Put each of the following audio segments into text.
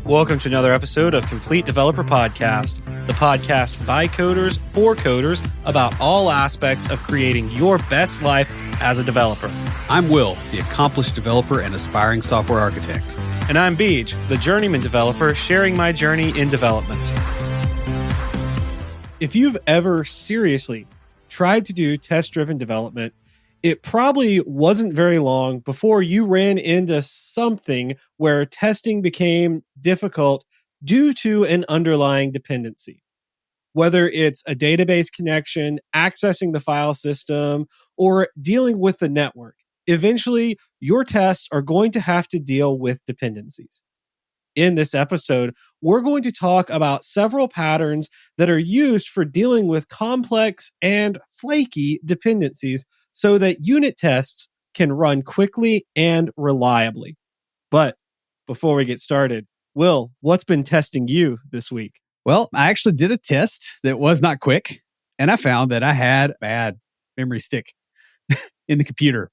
Welcome to another episode of Complete Developer Podcast, the podcast by coders for coders about all aspects of creating your best life as a developer. I'm Will, the accomplished developer and aspiring software architect. And I'm Beej, the journeyman developer sharing my journey in development. If you've ever seriously tried to do test-driven development, it probably wasn't very long before you ran into something where testing became difficult due to an underlying dependency. Whether it's a database connection, accessing the file system, or dealing with the network, eventually your tests are going to have to deal with dependencies. In this episode, we're going to talk about several patterns that are used for dealing with complex and flaky dependencies so that unit tests can run quickly and reliably. But before we get started, Will, what's been testing you this week? Well, I actually did a test that was not quick, and I found that I had a bad memory stick in the computer.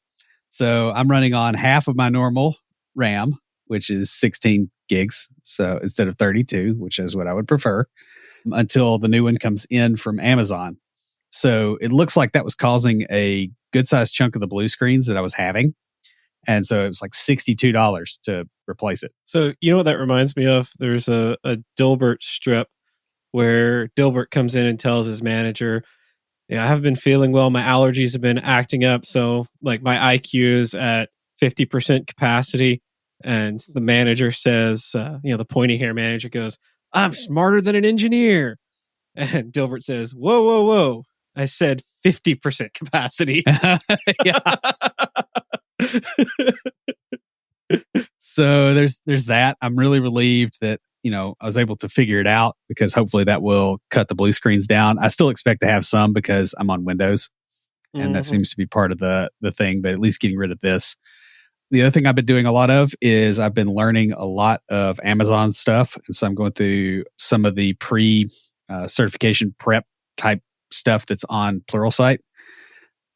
So I'm running on half of my normal RAM, which is 16 gigs. So instead of 32, which is what I would prefer, until the new one comes in from Amazon. So it looks like that was causing a good sized chunk of the blue screens that I was having. And so it was like $62 to replace it. So you know what that reminds me of? There's a Dilbert strip where Dilbert comes in and tells his manager, I haven't been feeling well. My allergies have been acting up. So like my IQ is at 50% capacity. And the manager says, the pointy hair manager goes, I'm smarter than an engineer. And Dilbert says, whoa. I said 50% capacity. So there's that. I'm really relieved that, I was able to figure it out because hopefully that will cut the blue screens down. I still expect to have some because I'm on Windows and that seems to be part of the thing, but at least getting rid of this. The other thing I've been doing a lot of is I've been learning a lot of Amazon stuff. And so I'm going through some of the certification prep type stuff that's on Pluralsight,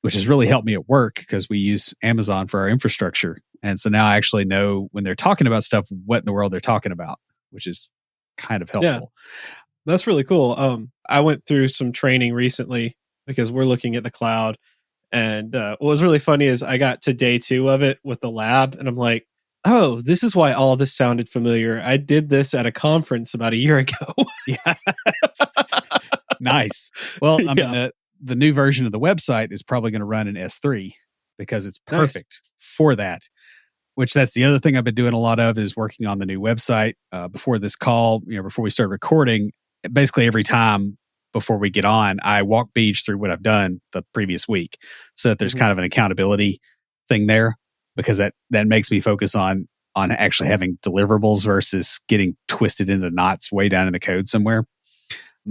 which has really helped me at work because we use Amazon for our infrastructure. And so now I actually know when they're talking about stuff, what in the world they're talking about, which is kind of helpful. Yeah, that's really cool. I went through some training recently because we're looking at the cloud. And what was really funny is I got to day 2 of it with the lab and I'm like, oh, this is why all this sounded familiar. I did this at a conference about a year ago. Yeah. Nice. Well, I mean, the new version of the website is probably going to run in S3 because it's perfect for that, which that's the other thing I've been doing a lot of is working on the new website. Before this call, before we start recording, basically every time before we get on, I walk Beej through what I've done the previous week so that there's kind of an accountability thing there because that makes me focus on actually having deliverables versus getting twisted into knots way down in the code somewhere.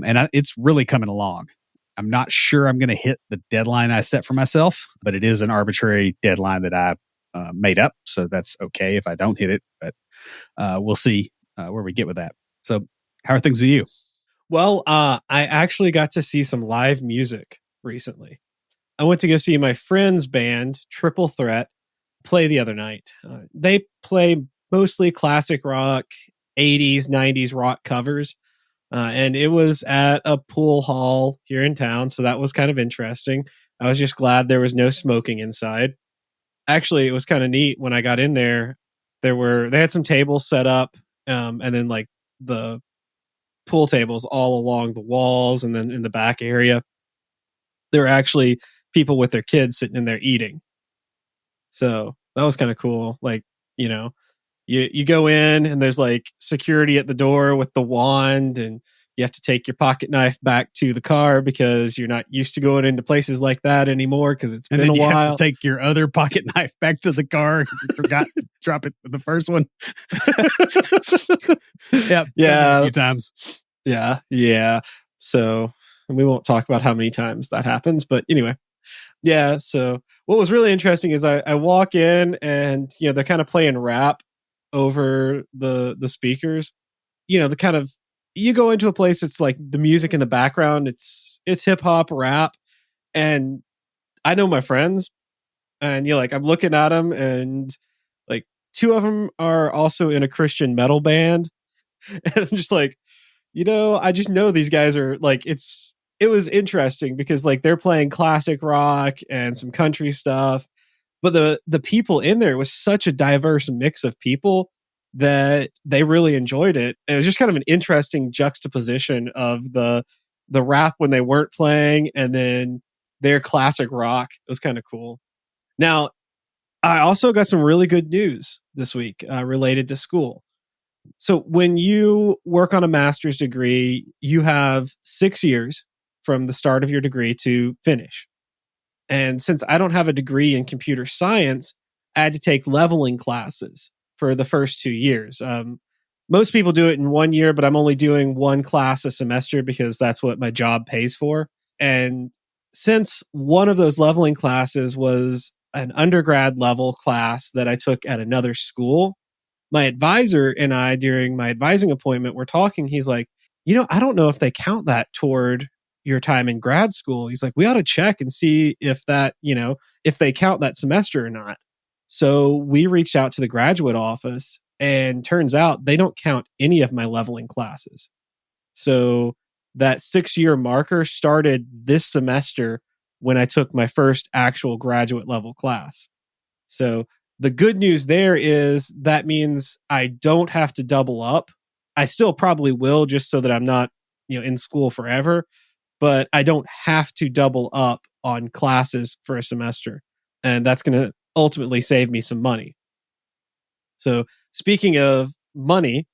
And it's really coming along. I'm not sure I'm going to hit the deadline I set for myself, but it is an arbitrary deadline that I made up. So that's okay if I don't hit it, but we'll see where we get with that. So how are things with you? Well, I actually got to see some live music recently. I went to go see my friend's band, Triple Threat, play the other night. They play mostly classic rock, 80s, 90s rock covers. And it was at a pool hall here in town. So that was kind of interesting. I was just glad there was no smoking inside. Actually, it was kind of neat when I got in there. They had some tables set up, and then like the pool tables all along the walls, and then in the back area, there were actually people with their kids sitting in there eating. So that was kind of cool. Like, you go in and there's like security at the door with the wand, and you have to take your pocket knife back to the car because you're not used to going into places like that anymore because it's been a while. And then you have to take your other pocket knife back to the car because you forgot to drop it with the first one. Yeah. A few times. Yeah. So we won't talk about how many times that happens, but anyway. Yeah. So what was really interesting is I walk in and, they're kind of playing rap over the speakers. The kind of, you go into a place, it's like the music in the background, it's hip hop rap. And I know my friends and I'm looking at them and like 2 of them are also in a Christian metal band. And I'm just like, I just know these guys are like, it was interesting because like they're playing classic rock and some country stuff, but the people in there was such a diverse mix of people that they really enjoyed it. It was just kind of an interesting juxtaposition of the rap when they weren't playing and then their classic rock. It was kind of cool. Now, I also got some really good news this week related to school. So when you work on a master's degree, you have 6 years from the start of your degree to finish. And since I don't have a degree in computer science, I had to take leveling classes for the first 2 years. Most people do it in 1 year, but I'm only doing one class a semester because that's what my job pays for. And since one of those leveling classes was an undergrad level class that I took at another school, my advisor and I, during my advising appointment, were talking. He's like, I don't know if they count that toward your time in grad school. He's like, we ought to check and see if that, if they count that semester or not. So we reached out to the graduate office, and turns out they don't count any of my leveling classes. So that 6 year marker started this semester when I took my first actual graduate level class. So the good news there is that means I don't have to double up. I still probably will, just so that I'm not, in school forever, but I don't have to double up on classes for a semester. And that's going to ultimately save me some money. So speaking of money,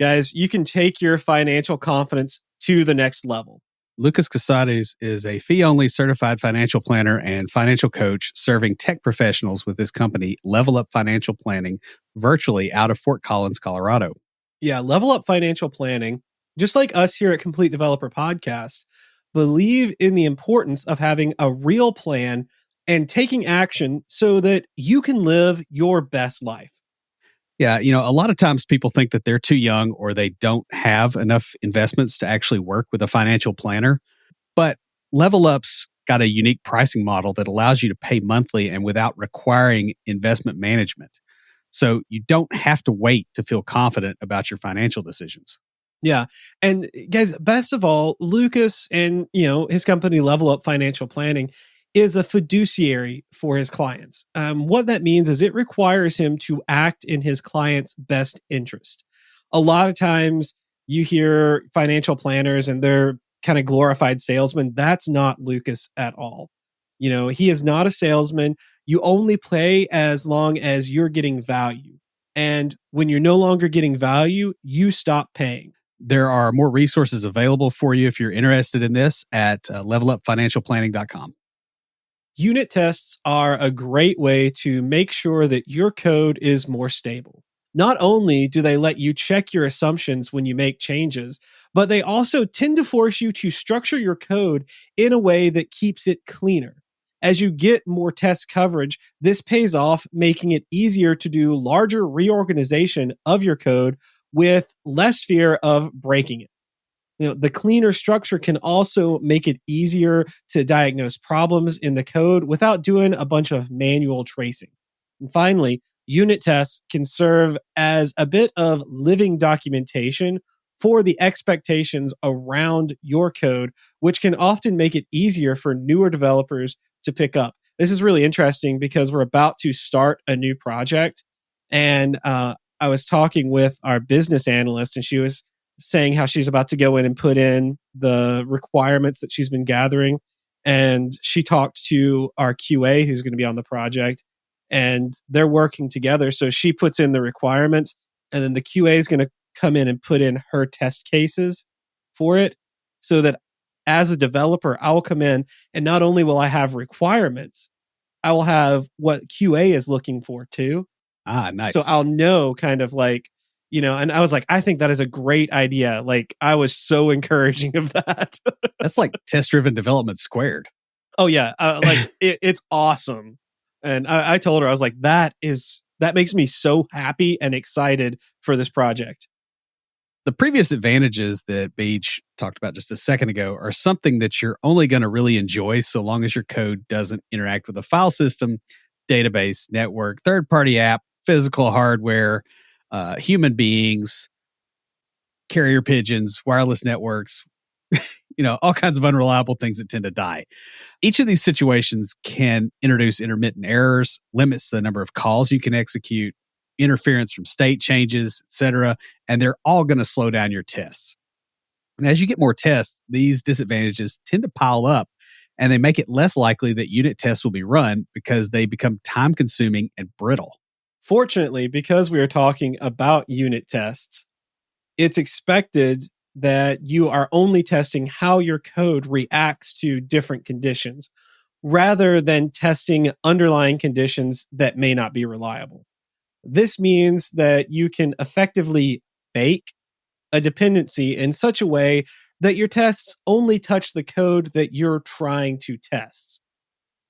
guys, you can take your financial confidence to the next level. Lucas Casades is a fee-only certified financial planner and financial coach serving tech professionals with his company, Level Up Financial Planning, virtually out of Fort Collins, Colorado. Yeah, Level Up Financial Planning, just like us here at Complete Developer Podcast, believe in the importance of having a real plan and taking action so that you can live your best life. Yeah, a lot of times people think that they're too young or they don't have enough investments to actually work with a financial planner. But Level Up's got a unique pricing model that allows you to pay monthly and without requiring investment management. So you don't have to wait to feel confident about your financial decisions. Yeah. And guys, best of all, Lucas and, his company Level Up Financial Planning is a fiduciary for his clients. What that means is it requires him to act in his client's best interest. A lot of times you hear financial planners and they're kind of glorified salesmen. That's not Lucas at all. He is not a salesman. You only pay as long as you're getting value. And when you're no longer getting value, you stop paying. There are more resources available for you if you're interested in this at levelupfinancialplanning.com. Unit tests are a great way to make sure that your code is more stable. Not only do they let you check your assumptions when you make changes, but they also tend to force you to structure your code in a way that keeps it cleaner. As you get more test coverage, this pays off, making it easier to do larger reorganization of your code with less fear of breaking it. The cleaner structure can also make it easier to diagnose problems in the code without doing a bunch of manual tracing. And finally, unit tests can serve as a bit of living documentation for the expectations around your code, which can often make it easier for newer developers to pick up. This is really interesting because we're about to start a new project. And I was talking with our business analyst, and she was saying how she's about to go in and put in the requirements that she's been gathering. And she talked to our QA who's going to be on the project, and they're working together. So she puts in the requirements, and then the QA is going to come in and put in her test cases for it, so that as a developer, I will come in and not only will I have requirements, I will have what QA is looking for too. Ah, nice. So I'll know kind of like, and I was like, I think that is a great idea. Like, I was so encouraging of that. That's like test-driven development squared. Oh yeah. It's awesome. And I told her, I was like, that makes me so happy and excited for this project. The previous advantages that Beach talked about just a second ago are something that you're only going to really enjoy so long as your code doesn't interact with a file system, database, network, third-party app, physical hardware, human beings. carrier pigeons, wireless networks, all kinds of unreliable things that tend to die. Each of these situations can introduce intermittent errors, limits the number of calls you can execute, interference from state changes, etc., and they're all going to slow down your tests. And as you get more tests, these disadvantages tend to pile up, and they make it less likely that unit tests will be run because they become time-consuming and brittle. Fortunately, because we are talking about unit tests, it's expected that you are only testing how your code reacts to different conditions rather than testing underlying conditions that may not be reliable. This means that you can effectively bake a dependency in such a way that your tests only touch the code that you're trying to test.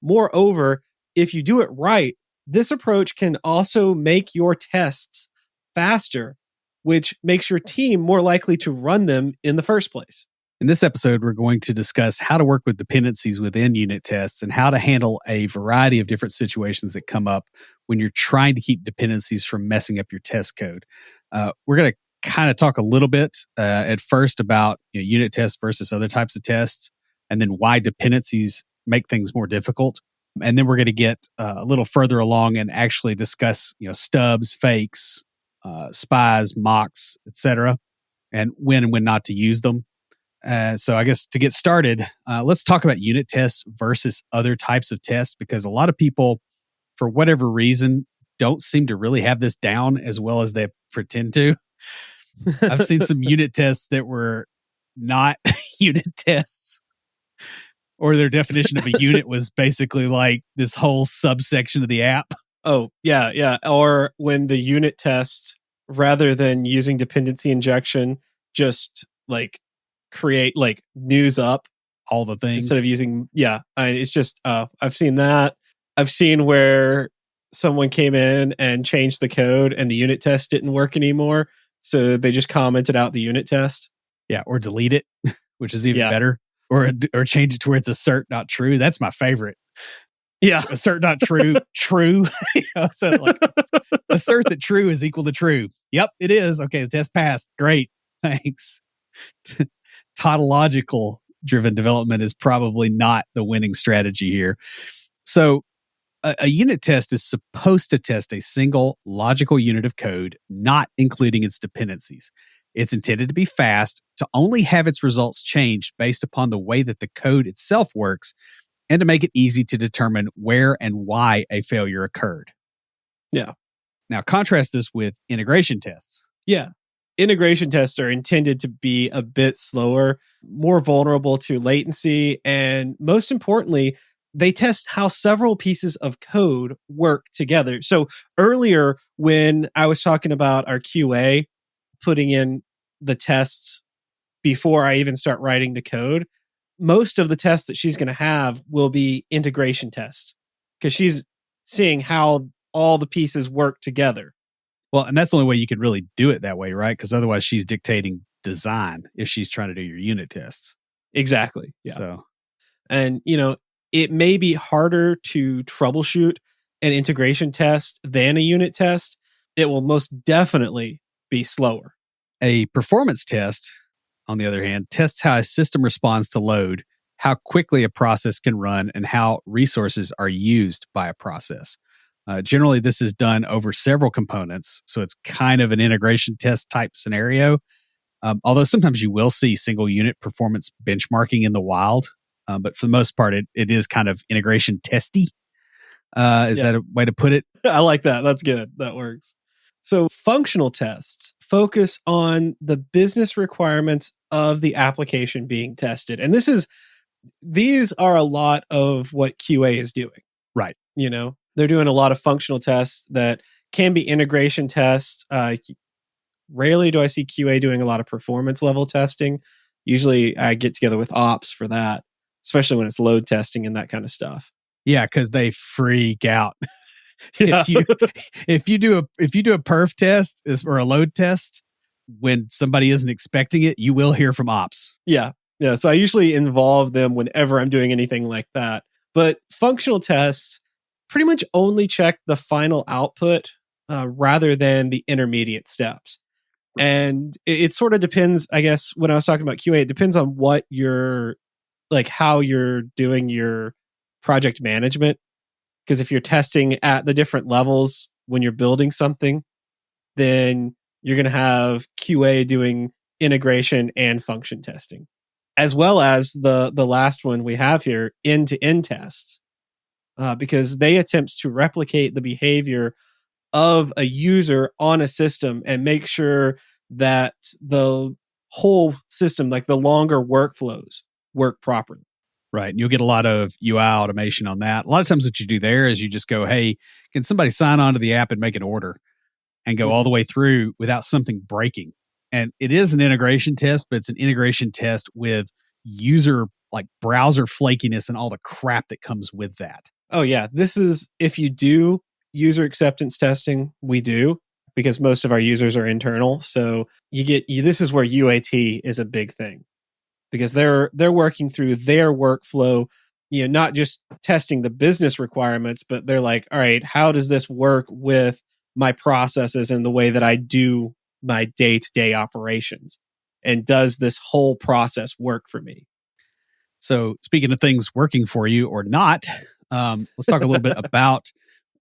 Moreover, if you do it right, this approach can also make your tests faster, which makes your team more likely to run them in the first place. In this episode, we're going to discuss how to work with dependencies within unit tests and how to handle a variety of different situations that come up when you're trying to keep dependencies from messing up your test code. We're going to kind of talk a little bit at first about unit tests versus other types of tests, and then why dependencies make things more difficult. And then we're going to get a little further along and actually discuss stubs, fakes, spies, mocks, etc., and when not to use them. So I guess to get started, let's talk about unit tests versus other types of tests, because a lot of people, for whatever reason, don't seem to really have this down as well as they pretend to. I've seen some unit tests that were not unit tests, or their definition of a unit was basically like this whole subsection of the app. Oh, yeah. Or when the unit test, rather than using dependency injection, just create news up all the things instead of using, it's just, I've seen that. I've seen where someone came in and changed the code and the unit test didn't work anymore. So they just commented out the unit test. Yeah, or delete it, which is even better. Or change it to where it's assert not true. That's my favorite. Yeah. Assert not true, true. So assert that true is equal to true. Yep, it is. Okay, the test passed. Great. Thanks. Tautological driven development is probably not the winning strategy here. So a unit test is supposed to test a single logical unit of code, not including its dependencies. It's intended to be fast, to only have its results changed based upon the way that the code itself works, and to make it easy to determine where and why a failure occurred. Yeah. Now, contrast this with integration tests. Yeah. Integration tests are intended to be a bit slower, more vulnerable to latency, and most importantly, they test how several pieces of code work together. So earlier, when I was talking about our QA putting in the tests before I even start writing the code, most of the tests that she's going to have will be integration tests because she's seeing how all the pieces work together. Well, and that's the only way you could really do it that way, right? Because otherwise she's dictating design if she's trying to do your unit tests. Exactly. Yeah. So, and it may be harder to troubleshoot an integration test than a unit test. It will most definitely be slower. A performance test, on the other hand, tests how a system responds to load, how quickly a process can run, and how resources are used by a process. Generally, this is done over several components, so it's kind of an integration test type scenario. Although sometimes you will see single unit performance benchmarking in the wild, but for the most part, it is kind of integration testy. Is that a way to put it? I like that. That's good. That works. So functional tests focus on the business requirements of the application being tested. And these are a lot of what QA is doing. Right. They're doing a lot of functional tests that can be integration tests. Rarely do I see QA doing a lot of performance level testing. Usually I get together with ops for that, especially when it's load testing and that kind of stuff. Yeah, because they freak out. Yeah. If you do a perf test or a load test when somebody isn't expecting it, you will hear from ops. Yeah. So I usually involve them whenever I'm doing anything like that. But functional tests pretty much only check the final output rather than the intermediate steps. And it sort of depends, I guess, when I was talking about QA, it depends on what you're like, how you're doing your project management. Because if you're testing at the different levels when you're building something, then you're going to have QA doing integration and function testing, as well as the last one we have here, end-to-end tests, because they attempt to replicate the behavior of a user on a system and make sure that the whole system, like the longer workflows, work properly. Right. And you'll get a lot of UI automation on that. A lot of times what you do there is you just go, hey, can somebody sign onto the app and make an order and go all the way through without something breaking? And it is an integration test, but it's an integration test with user like browser flakiness and all the crap that comes with that. Oh, yeah. This is, if you do user acceptance testing, we do, because most of our users are internal. So this is where UAT is a big thing, because they're working through their workflow, not just testing the business requirements, but they're like, all right, how does this work with my processes and the way that I do my day-to-day operations? And does this whole process work for me? So speaking of things working for you or not, let's talk a little bit about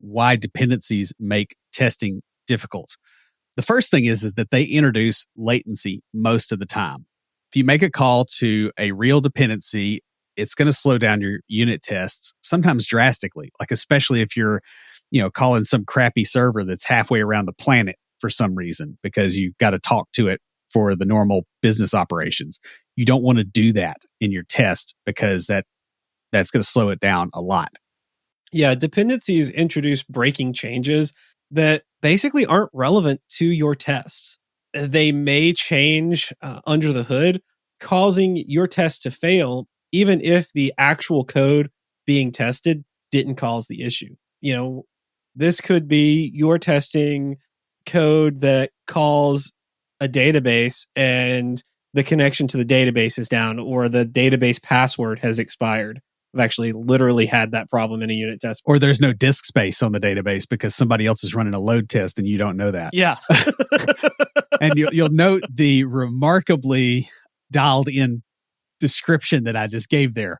why dependencies make testing difficult. The first thing is that they introduce latency most of the time. If you make a call to a real dependency, it's going to slow down your unit tests, sometimes drastically, like especially if you're, calling some crappy server that's halfway around the planet for some reason, because you've got to talk to it for the normal business operations. You don't want to do that in your test because that's going to slow it down a lot. Yeah, dependencies introduce breaking changes that basically aren't relevant to your tests. They may change under the hood, causing your test to fail, even if the actual code being tested didn't cause the issue. This could be you're testing code that calls a database and the connection to the database is down, or the database password has expired. I've actually literally had that problem in a unit test. Or there's no disk space on the database because somebody else is running a load test and you don't know that. Yeah. And you'll note the remarkably dialed in description that I just gave there.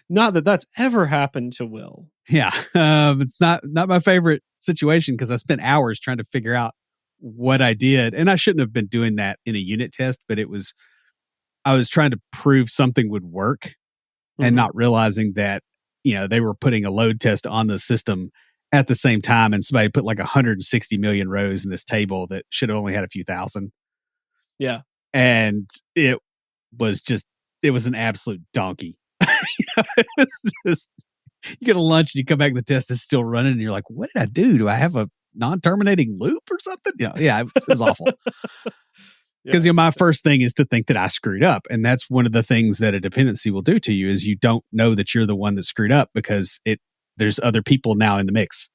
Not that that's ever happened to Will. Yeah. It's not my favorite situation because I spent hours trying to figure out what I did. And I shouldn't have been doing that in a unit test, but I was trying to prove something would work and not realizing that, they were putting a load test on the system at the same time. And somebody put like 160 million rows in this table that should have only had a few thousand. Yeah. And it was an absolute donkey. It's just, you get a lunch and you come back and the test is still running and you're like, what did I do? Do I have a non-terminating loop or something? Yeah, it was awful. Because my first thing is to think that I screwed up. And that's one of the things that a dependency will do to you is you don't know that you're the one that screwed up because there's other people now in the mix.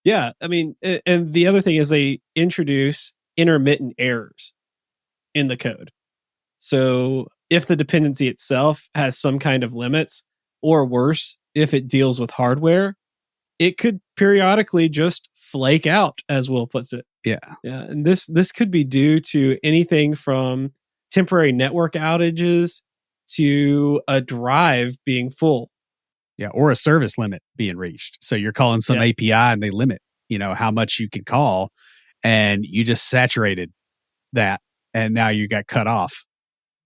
Yeah. I mean, and the other thing is they introduce intermittent errors in the code. So if the dependency itself has some kind of limits, or worse, if it deals with hardware, it could periodically just flake out, as Will puts it. Yeah. Yeah. And this could be due to anything from temporary network outages to a drive being full. Yeah. Or a service limit being reached. So you're calling some API and they limit, how much you can call, and you just saturated that. And now you got cut off.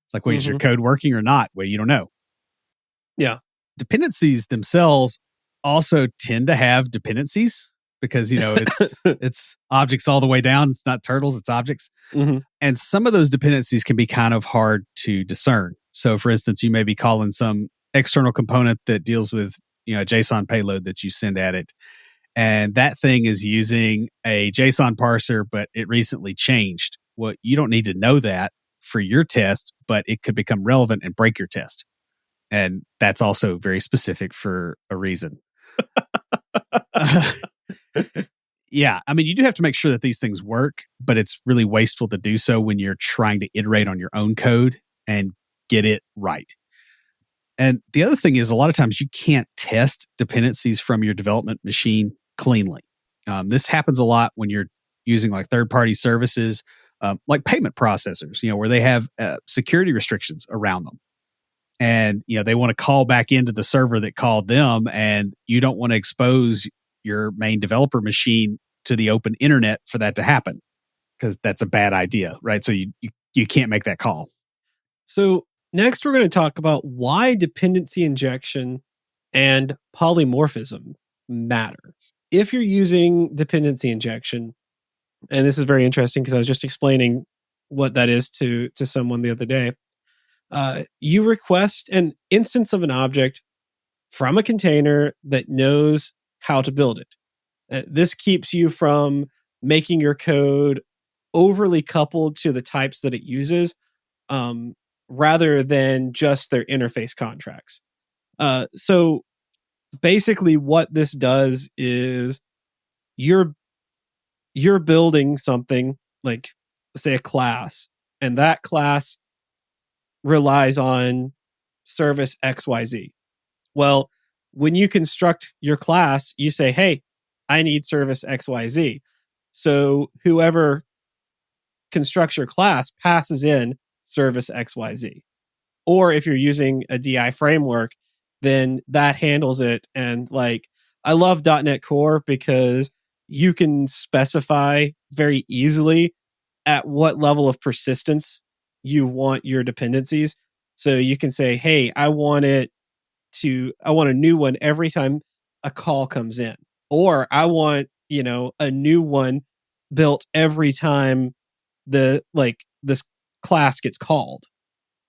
It's like, wait, is your code working or not? Well, you don't know. Yeah. Dependencies themselves also tend to have dependencies because, it's objects all the way down. It's not turtles, it's objects. And some of those dependencies can be kind of hard to discern. So for instance, you may be calling some external component that deals with, a JSON payload that you send at it. And that thing is using a JSON parser, but it recently changed. Well, you don't need to know that for your test, but it could become relevant and break your test. And that's also very specific for a reason. Yeah. I mean, you do have to make sure that these things work, but it's really wasteful to do so when you're trying to iterate on your own code and get it right. And the other thing is a lot of times you can't test dependencies from your development machine cleanly. This happens a lot when you're, using like third-party services, like payment processors, where they have security restrictions around them. And, they want to call back into the server that called them, and you don't want to expose your main developer machine to the open internet for that to happen, because that's a bad idea, right? So you can't make that call. So next we're going to talk about why dependency injection and polymorphism matter. If you're using dependency injection, and this is very interesting because I was just explaining what that is to someone the other day, you request an instance of an object from a container that knows how to build it. This keeps you from making your code overly coupled to the types that it uses, rather than just their interface contracts. So basically what this does is you're building something like, say, a class, and that class relies on service XYZ. Well, when you construct your class, you say, hey, I need service XYZ. So whoever constructs your class passes in service XYZ. Or if you're using a DI framework, then that handles it. And like, I love .NET Core because you can specify very easily at what level of persistence you want your dependencies. So you can say, hey, I want a new one every time a call comes in, or I want, a new one built every time this class gets called,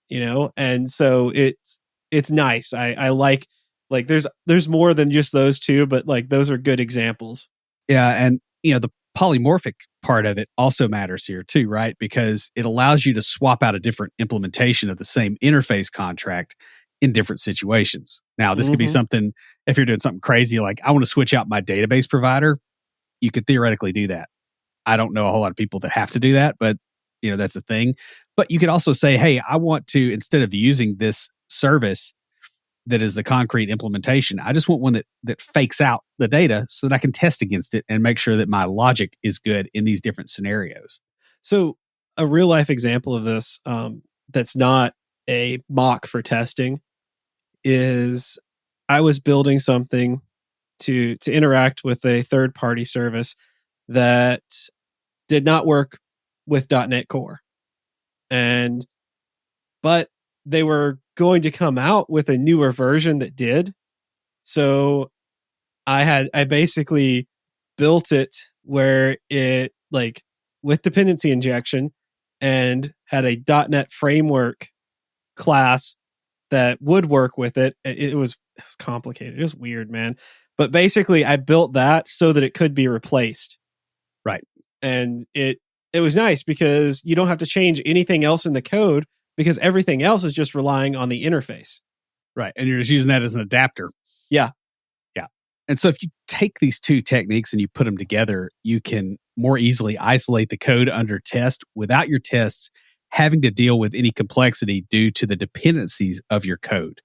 and so it's nice. I like there's more than just those two, but like those are good examples. Yeah, and the polymorphic part of it also matters here too, right? Because it allows you to swap out a different implementation of the same interface contract in different situations. Now, this could be something, if you're doing something crazy, like I want to switch out my database provider, you could theoretically do that. I don't know a whole lot of people that have to do that, but that's a thing. But you could also say, hey, I want to, instead of using this service that is the concrete implementation, I just want one that fakes out the data so that I can test against it and make sure that my logic is good in these different scenarios. So a real life example of this, that's not a mock for testing, is I was building something to interact with a third party service that did not work with .NET Core. But they were going to come out with a newer version that did. So I basically built it where it, like, with dependency injection, and had a .NET framework class that would work with it. It was complicated. It was weird, man. But basically I built that so that it could be replaced. Right. And it was nice because you don't have to change anything else in the code, because everything else is just relying on the interface. Right. And you're just using that as an adapter. Yeah. Yeah. And so if you take these two techniques and you put them together, you can more easily isolate the code under test without your tests having to deal with any complexity due to the dependencies of your code,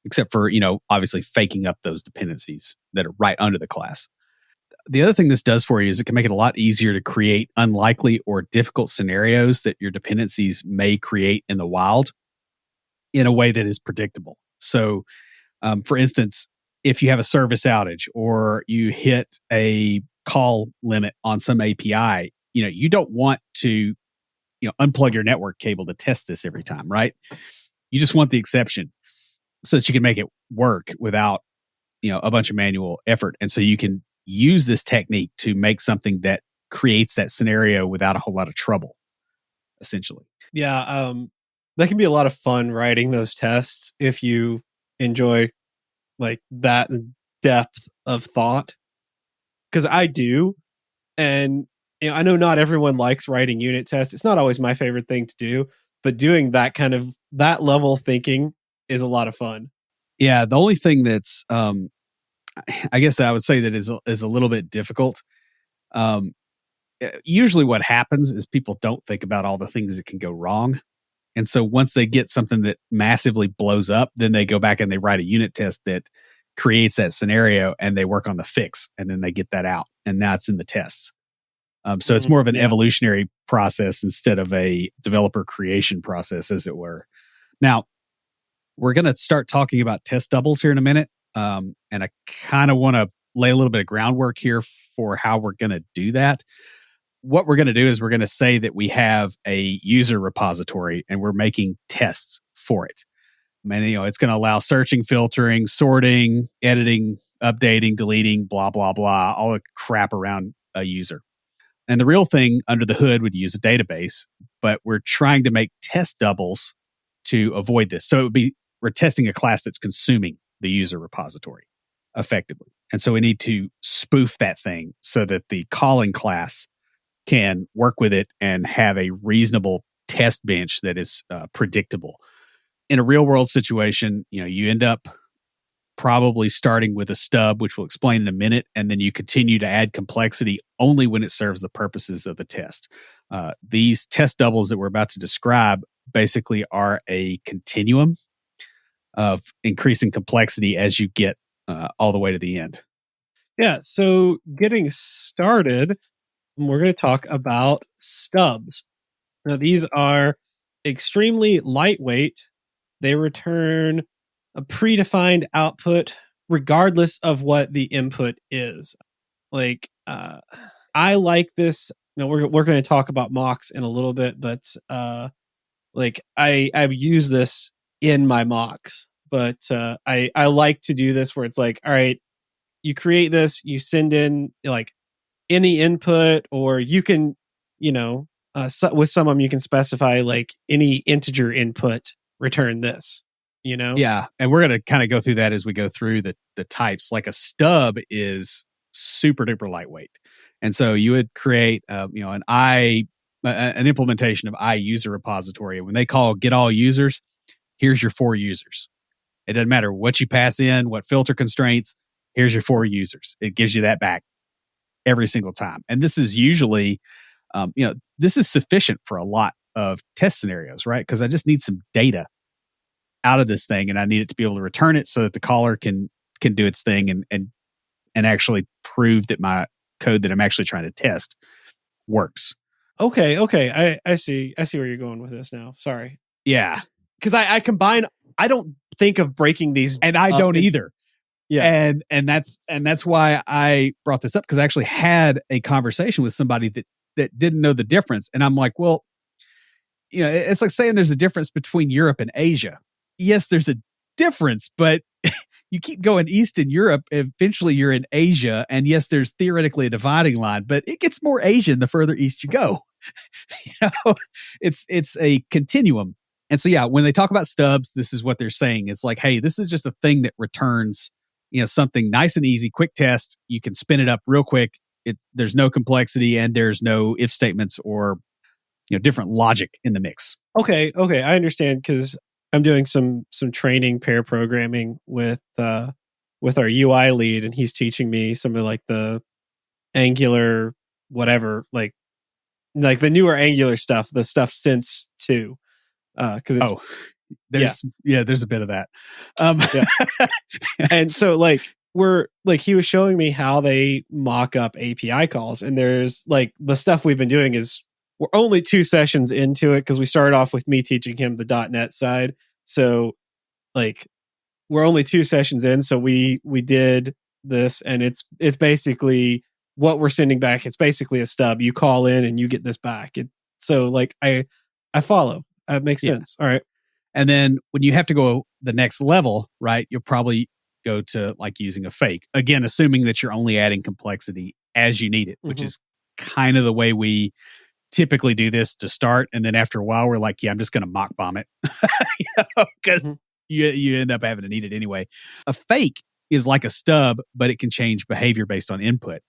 except for, obviously faking up those dependencies that are right under the class. The other thing this does for you is it can make it a lot easier to create unlikely or difficult scenarios that your dependencies may create in the wild in a way that is predictable. So, for instance, if you have a service outage or you hit a call limit on some API, you don't want to, unplug your network cable to test this every time, right? You just want the exception so that you can make it work without, a bunch of manual effort. And so you can use this technique to make something that creates that scenario without a whole lot of trouble, essentially. Yeah. That can be a lot of fun writing those tests if you enjoy like that depth of thought. Because I do. And I know not everyone likes writing unit tests. It's not always my favorite thing to do, but doing that level thinking is a lot of fun. Yeah. The only thing that's, I guess I would say that is a little bit difficult. Usually what happens is people don't think about all the things that can go wrong. And so once they get something that massively blows up, then they go back and they write a unit test that creates that scenario and they work on the fix, and then they get that out, and now it's in the tests. So it's more of an evolutionary process instead of a developer creation process, as it were. Now, we're going to start talking about test doubles here in a minute. And I kind of want to lay a little bit of groundwork here for how we're going to do that. What we're going to do is we're going to say that we have a user repository and we're making tests for it. And, it's going to allow searching, filtering, sorting, editing, updating, deleting, blah, blah, blah, all the crap around a user. And the real thing under the hood would use a database, but we're trying to make test doubles to avoid this. So we're testing a class that's consuming the user repository effectively. And so we need to spoof that thing so that the calling class can work with it and have a reasonable test bench that is predictable. In a real world situation, you end up probably starting with a stub, which we'll explain in a minute, and then you continue to add complexity only when it serves the purposes of the test. These test doubles that we're about to describe basically are a continuum of increasing complexity as you get all the way to the end. Yeah, so getting started, we're going to talk about stubs. Now, these are extremely lightweight. They return a predefined output regardless of what the input is. Like, I like this. We're going to talk about mocks in a little bit, but I use this in my mocks. But I like to do this where it's like, all right, you create this, you send in like any input, or you can, with some of them you can specify like any integer input, return this. Yeah, and we're going to kind of go through that as we go through the types. Like a stub is super duper lightweight, and so you would create an implementation of user repository. When they call get all users, here's your 4 users. It doesn't matter what you pass in, what filter constraints. Here's your 4 users. It gives you that back every single time, and this is usually, this is sufficient for a lot of test scenarios, right? Because I just need some data out of this thing, and I need it to be able to return it so that the caller can do its thing and actually prove that my code that I'm actually trying to test works. Okay. I see where you're going with this now. Sorry. Yeah. Because I combine, I don't think of breaking these, and I don't either. Yeah. And that's why I brought this up, because I actually had a conversation with somebody that didn't know the difference. And I'm like, well, it's like saying there's a difference between Europe and Asia. Yes, there's a difference, but you keep going east in Europe, eventually you're in Asia. And yes, there's theoretically a dividing line, but it gets more Asian the further east you go. It's a continuum. And so, yeah, when they talk about stubs, this is what they're saying. It's like, hey, this is just a thing that returns, something nice and easy, quick test. You can spin it up real quick. There's no complexity and there's no if statements or, different logic in the mix. Okay. I understand, because I'm doing some training pair programming with our UI lead, and he's teaching me some of like the Angular, whatever, like the newer Angular stuff, the stuff since 2. Because there's a bit of that. And so he was showing me how they mock up API calls, and there's like the stuff we've been doing is we're only 2 sessions into it, because we started off with me teaching him the .NET side. So like we're only 2 sessions in, so we did this, and it's basically what we're sending back. It's basically a stub. You call in and you get this back. So like I follow. That makes sense. All right. And then when you have to go the next level, right, you'll probably go to like using a fake. Again, assuming that you're only adding complexity as you need it, which is kind of the way we typically do this to start. And then after a while, we're like, yeah, I'm just going to mock bomb it, because you end up having to need it anyway. A fake is like a stub, but it can change behavior based on input.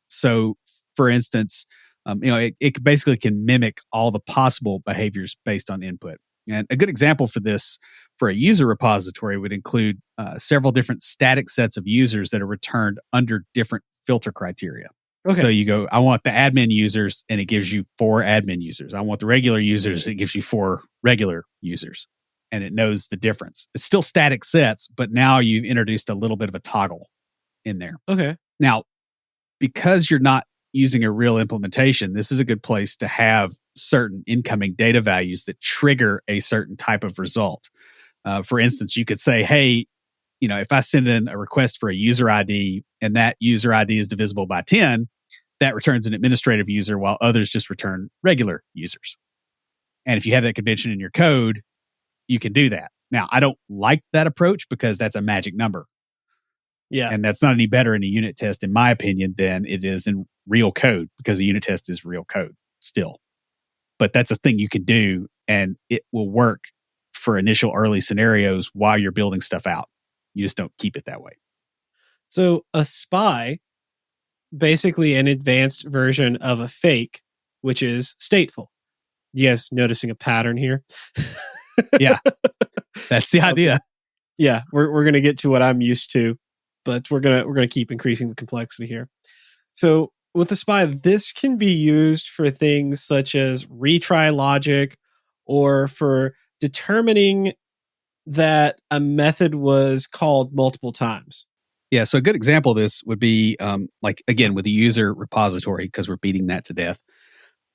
So, for instance, it basically can mimic all the possible behaviors based on input. And a good example for this, for a user repository, would include several different static sets of users that are returned under different filter criteria. Okay. So you go, I want the admin users, and it gives you 4 admin users. I want the regular users, it gives you 4 regular users, and it knows the difference. It's still static sets, but now you've introduced a little bit of a toggle in there. Okay. Now, because you're not using a real implementation, this is a good place to have certain incoming data values that trigger a certain type of result. For instance, you could say, hey, if I send in a request for a user ID and that user ID is divisible by 10, that returns an administrative user while others just return regular users. And if you have that convention in your code, you can do that. Now, I don't like that approach because that's a magic number. Yeah. And that's not any better in a unit test, in my opinion, than it is in real code, because a unit test is real code still. But that's a thing you can do, and it will work for initial early scenarios while you're building stuff out. You just don't keep it that way. So a spy, basically an advanced version of a fake, which is stateful. You guys noticing a pattern here? Yeah, that's the idea. Okay. Yeah, we're gonna get to what I'm used to, but we're gonna keep increasing the complexity here. So with the spy, this can be used for things such as retry logic, or for determining that a method was called multiple times. Yeah, so a good example of this would be like, again, with the user repository, because we're beating that to death,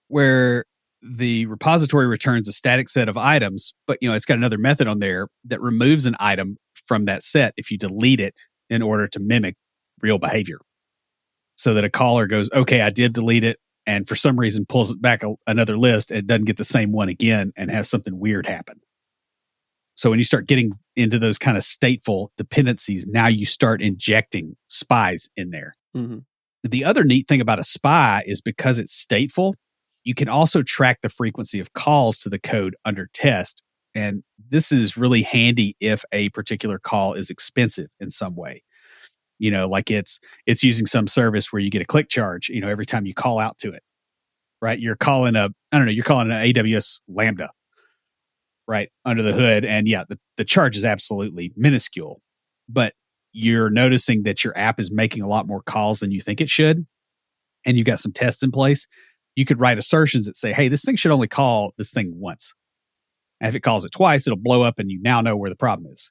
where the repository returns a static set of items, but it's got another method on there that removes an item from that set if you delete it in order to mimic real behavior. So that a caller goes, okay, I did delete it, and for some reason pulls it back another list and doesn't get the same one again and have something weird happen. So when you start getting into those kind of stateful dependencies, now you start injecting spies in there. Mm-hmm. The other neat thing about a spy is because it's stateful, you can also track the frequency of calls to the code under test. And this is really handy if a particular call is expensive in some way. Like it's using some service where you get a click charge, every time you call out to it, right? You're calling an AWS Lambda, right, under the hood. And yeah, the charge is absolutely minuscule, but you're noticing that your app is making a lot more calls than you think it should. And you've got some tests in place. You could write assertions that say, hey, this thing should only call this thing once. And if it calls it twice, it'll blow up and you now know where the problem is.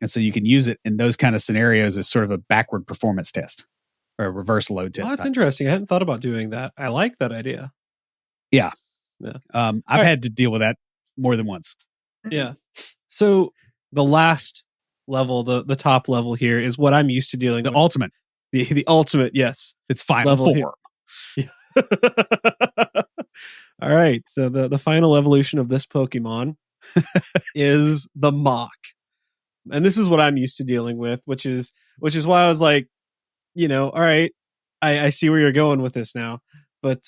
And so you can use it in those kind of scenarios as sort of a backward performance test or a reverse load test. Oh, that's interesting. I hadn't thought about doing that. I like that idea. Yeah. Yeah. I've had to deal with that more than once. Yeah. So the last level, the top level here is what I'm used to dealing with. Ultimate. The ultimate, yes. It's final form. Yeah. All right. So the final evolution of this Pokemon is the mock. And this is what I'm used to dealing with, which is why I was like, all right, I see where you're going with this now. But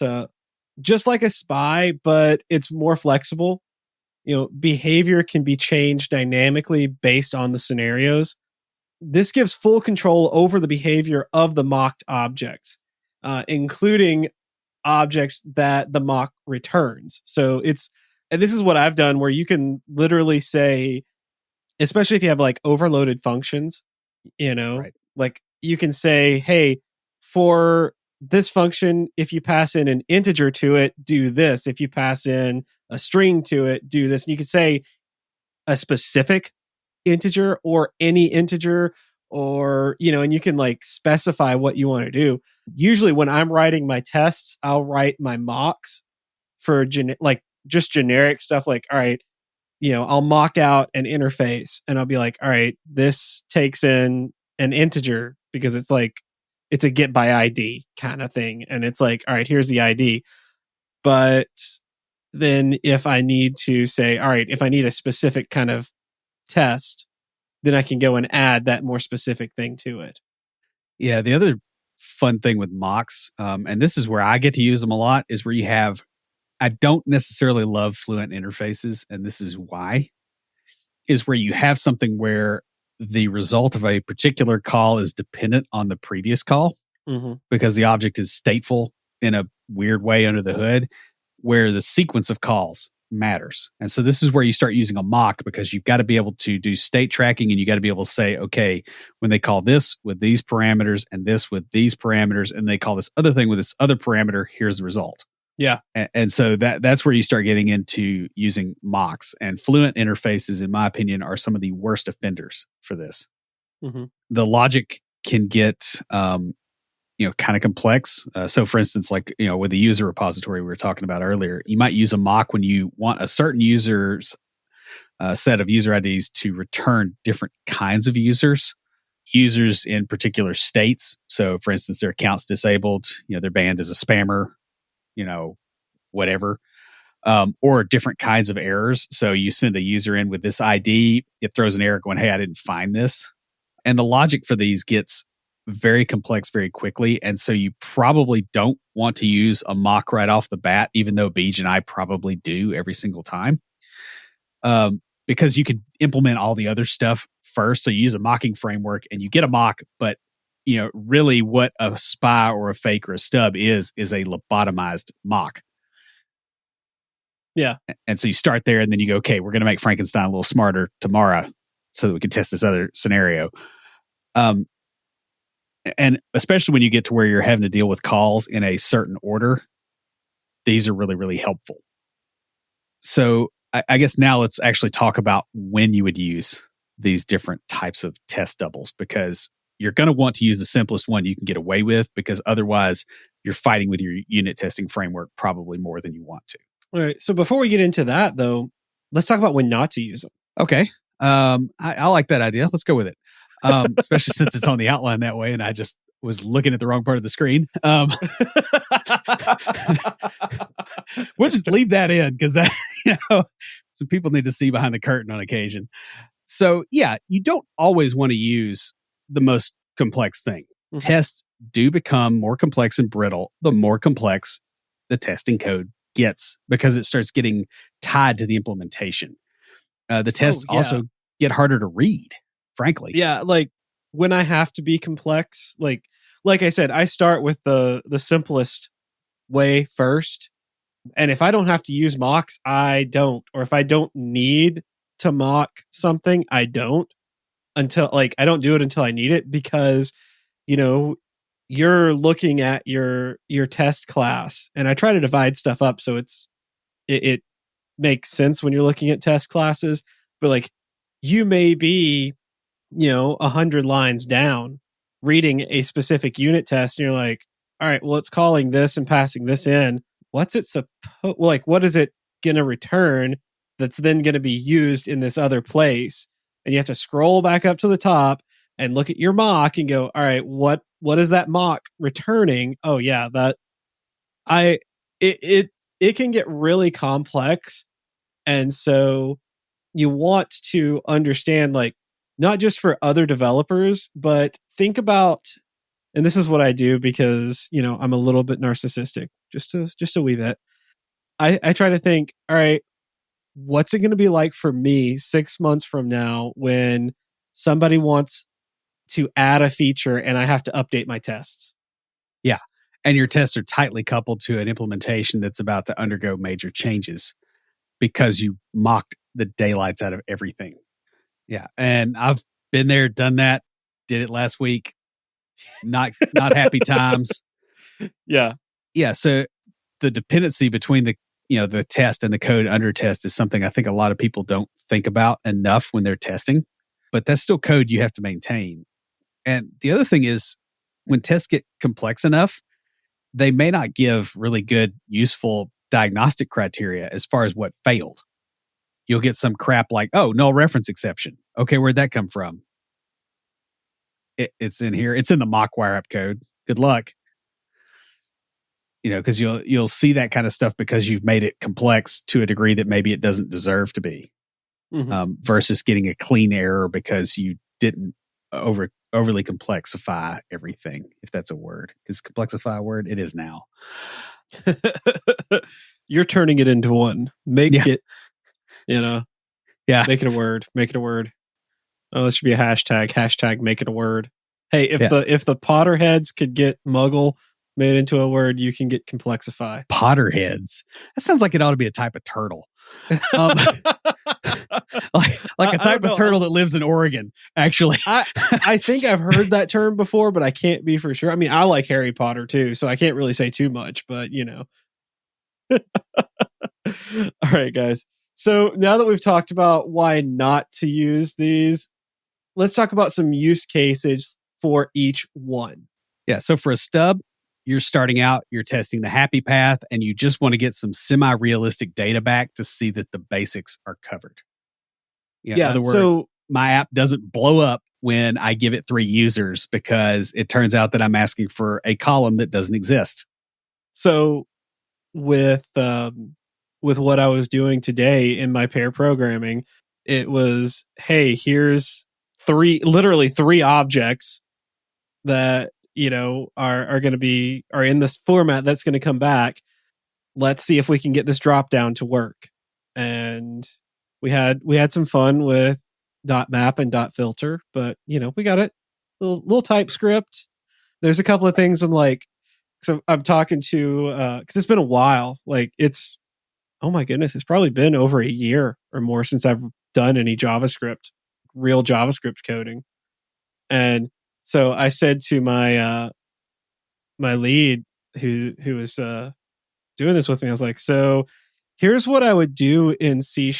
just like a spy, but it's more flexible. Behavior can be changed dynamically based on the scenarios. This gives full control over the behavior of the mocked objects, including objects that the mock returns. So and this is what I've done, where you can literally say, especially if you have like overloaded functions, right. Like you can say, hey, for this function, if you pass in an integer to it, do this. If you pass in a string to it, do this. And you can say a specific integer or any integer, or, and you can like specify what you want to do. Usually when I'm writing my tests, I'll write my mocks for just generic stuff. Like, all right, I'll mock out an interface and I'll be like, all right, this takes in an integer because it's like, it's a get by ID kind of thing. And it's like, all right, here's the ID. But then if I need to say, all right, if I need a specific kind of test, then I can go and add that more specific thing to it. Yeah. The other fun thing with mocks, and this is where I get to use them a lot, is where I don't necessarily love fluent interfaces, and this is why, is where you have something where the result of a particular call is dependent on the previous call, because the object is stateful in a weird way under the hood, where the sequence of calls matters. And so this is where you start using a mock, because you've got to be able to do state tracking, and you got to be able to say, okay, when they call this with these parameters and this with these parameters, and they call this other thing with this other parameter, here's the result. Yeah. And so that's where you start getting into using mocks, and fluent interfaces, in my opinion, are some of the worst offenders for this. The logic can get kind of complex. So for instance, like, with the user repository we were talking about earlier, you might use a mock when you want a certain user's set of user IDs to return different kinds of users in particular states. So for instance, their account's disabled, they're banned as a spammer, whatever, or different kinds of errors. So you send a user in with this ID, it throws an error going, hey, I didn't find this. And the logic for these gets very complex very quickly. And so you probably don't want to use a mock right off the bat, even though Beej and I probably do every single time. Because you can implement all the other stuff first. So you use a mocking framework and you get a mock, but really what a spy or a fake or a stub is a lobotomized mock. Yeah. And so you start there and then you go, okay, we're going to make Frankenstein a little smarter tomorrow so that we can test this other scenario. And especially when you get to where you're having to deal with calls in a certain order, these are really, really helpful. So I guess now let's actually talk about when you would use these different types of test doubles, because you're going to want to use the simplest one you can get away with, because otherwise you're fighting with your unit testing framework probably more than you want to. All right. So before we get into that, though, let's talk about when not to use them. Okay. I like that idea. Let's go with it. Especially since it's on the outline that way and I just was looking at the wrong part of the screen. We'll just leave that in because that, some people need to see behind the curtain on occasion. So yeah, you don't always want to use the most complex thing. Mm-hmm. Tests do become more complex and brittle the more complex the testing code gets, because it starts getting tied to the implementation. The tests also get harder to read, frankly. Yeah, like when I have to be complex, like I said, I start with the simplest way first. And if I don't have to use mocks, I don't. Or if I don't need to mock something, I don't until I don't do it until I need it, because you're looking at your test class, and I try to divide stuff up so it makes sense when you're looking at test classes. But you may be 100 lines down reading a specific unit test, and you're like, all right, well, it's calling this and passing this in. What's it what is it going to return that's then going to be used in this other place? And you have to scroll back up to the top and look at your mock and go, all right, what is that mock returning? Oh yeah, it can get really complex. And so you want to understand, not just for other developers, but think about, and this is what I do because, I'm a little bit narcissistic, just a wee bit. I try to think, all right, what's it going to be like for me 6 months from now when somebody wants to add a feature and I have to update my tests? Yeah. And your tests are tightly coupled to an implementation that's about to undergo major changes because you mocked the daylights out of everything. Yeah. And I've been there, done that, did it last week. Not happy times. Yeah. Yeah. So the dependency between the test and the code under test is something I think a lot of people don't think about enough when they're testing, but that's still code you have to maintain. And the other thing is, when tests get complex enough, they may not give really good, useful diagnostic criteria as far as what failed. You'll get some crap like, oh, null reference exception. Okay, where'd that come from? It's in here. It's in the mock wire up code. Good luck. Because you'll see that kind of stuff because you've made it complex to a degree that maybe it doesn't deserve to be, versus getting a clean error because you didn't overly complexify everything, if that's a word. Is complexify a word? It is now. You're turning it into one. Make it, Yeah. Make it a word. Make it a word. Oh, that should be a hashtag. Hashtag make it a word. Hey, if the Potterheads could get Muggle made into a word, you can get complexify. Potterheads. That sounds like it ought to be a type of turtle. Like a type of turtle that lives in Oregon, actually. I think I've heard that term before, but I can't be for sure. I mean, I like Harry Potter too, so I can't really say too much, but All right, guys. So now that we've talked about why not to use these, let's talk about some use cases for each one. Yeah. So for a stub, you're starting out, you're testing the happy path, and you just want to get some semi-realistic data back to see that the basics are covered. Yeah. In Yeah. other words, So my app doesn't blow up when I give it 3 users because it turns out that I'm asking for a column that doesn't exist. so with what I was doing today in my pair programming, it was, hey, here's literally three objects that are going to are in this format that's going to come back. Let's see if we can get this drop down to work. And we had some fun with dot map and dot filter, but we got it. Little TypeScript. There's a couple of things I'm like, so I'm talking to because it's been a while. Like it's, oh my goodness, it's probably been over a year or more since I've done any real JavaScript coding. And so I said to my lead who was doing this with me, I was like, so here's what I would do in C#.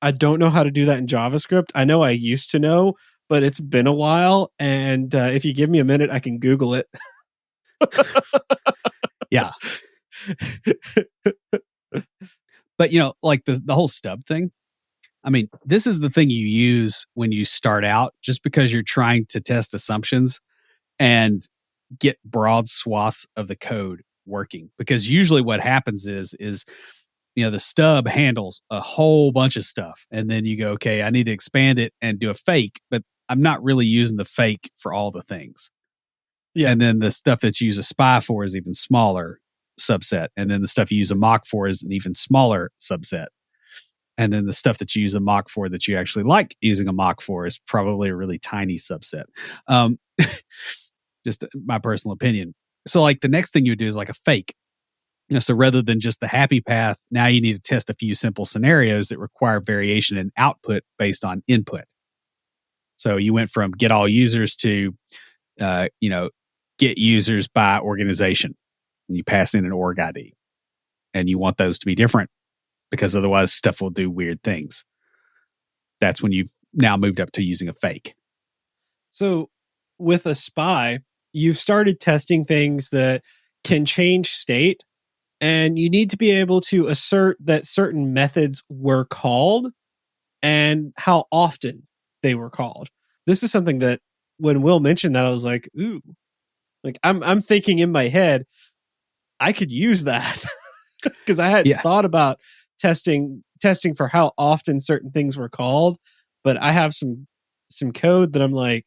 I don't know how to do that in JavaScript. I know I used to know, but it's been a while. And if you give me a minute, I can Google it. Yeah. But, like the whole stub thing, I mean, this is the thing you use when you start out, just because you're trying to test assumptions and get broad swaths of the code working. Because usually what happens is the stub handles a whole bunch of stuff. And then you go, okay, I need to expand it and do a fake, but I'm not really using the fake for all the things. Yeah. And then the stuff that you use a spy for is even smaller subset. And then the stuff you use a mock for is an even smaller subset. And then the stuff that you use a mock for that you actually like using a mock for is probably a really tiny subset. Just my personal opinion. So like the next thing you would do is like a fake. So rather than just the happy path, now you need to test a few simple scenarios that require variation in output based on input. So you went from get all users to, get users by organization. And you pass in an org ID. And you want those to be different because otherwise stuff will do weird things. That's when you've now moved up to using a fake. So with a spy, you've started testing things that can change state, and you need to be able to assert that certain methods were called and how often they were called. This is something that when Will mentioned that, I was like, ooh, like I'm thinking in my head, I could use that because I hadn't thought about testing for how often certain things were called, but I have some code that I'm like,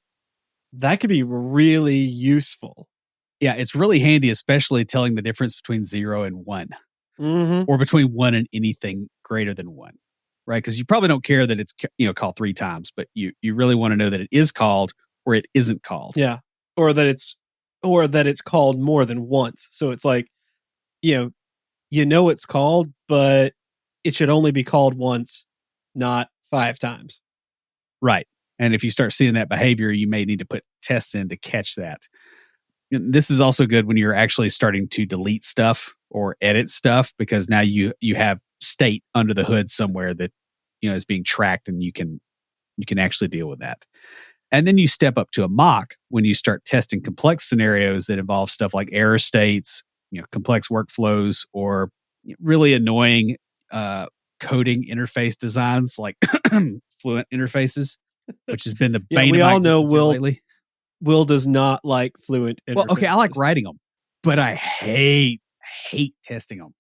that could be really useful. Yeah, it's really handy, especially telling the difference between 0 and 1, or between 1 and anything greater than 1, right? Because you probably don't care that it's called 3 times, but you really want to know that it is called or it isn't called. Yeah, or that it's called more than once. So it's like, it's called, but it should only be called once, not 5 times. Right. And if you start seeing that behavior, you may need to put tests in to catch that. This is also good when you're actually starting to delete stuff or edit stuff, because now you have state under the hood somewhere that is being tracked, and you can actually deal with that. And then you step up to a mock when you start testing complex scenarios that involve stuff like error states, complex workflows, or really annoying coding interface designs like Fluent interfaces, which has been the bane of my existence lately. Will does not like Fluent interfaces. Well, okay, I like writing them, but I hate testing them.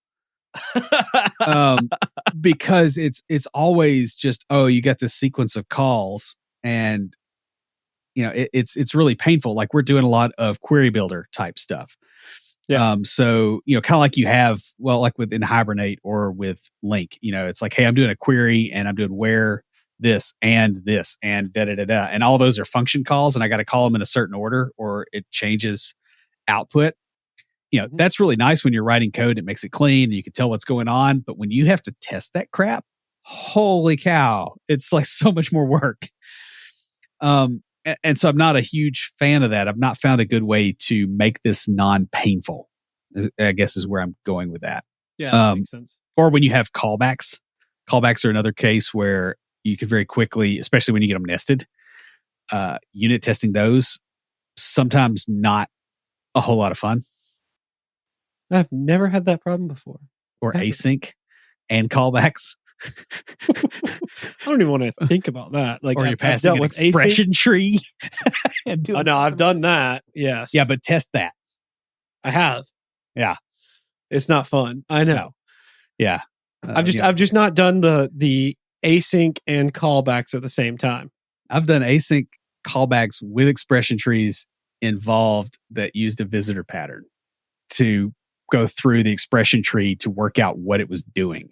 Because it's always just, you got this sequence of calls, and it's really painful. Like we're doing a lot of query builder type stuff. Yeah. So kind of like you have, like within Hibernate or with Link, it's like, hey, I'm doing a query and I'm doing where this and da da da da, and all those are function calls, and I got to call them in a certain order or it changes output. That's really nice when you're writing code. It makes it clean and you can tell what's going on. But when you have to test that crap, holy cow, it's like so much more work. And so I'm not a huge fan of that. I've not found a good way to make this non-painful, I guess is where I'm going with that. Yeah, that makes sense. Or when you have callbacks. Callbacks are another case where you can very quickly, especially when you get them nested, unit testing those sometimes not a whole lot of fun. I've never had that problem before. Or async and callbacks. I don't even want to think about that. Like, or you're I've passing dealt an with expression async. tree. And Oh, no, I've done that. Yes. Yeah, but test that. I have. Yeah. It's not fun. I know. No. Yeah. I've just not done the async and callbacks at the same time. I've done async callbacks with expression trees involved that used a visitor pattern to go through the expression tree to work out what it was doing.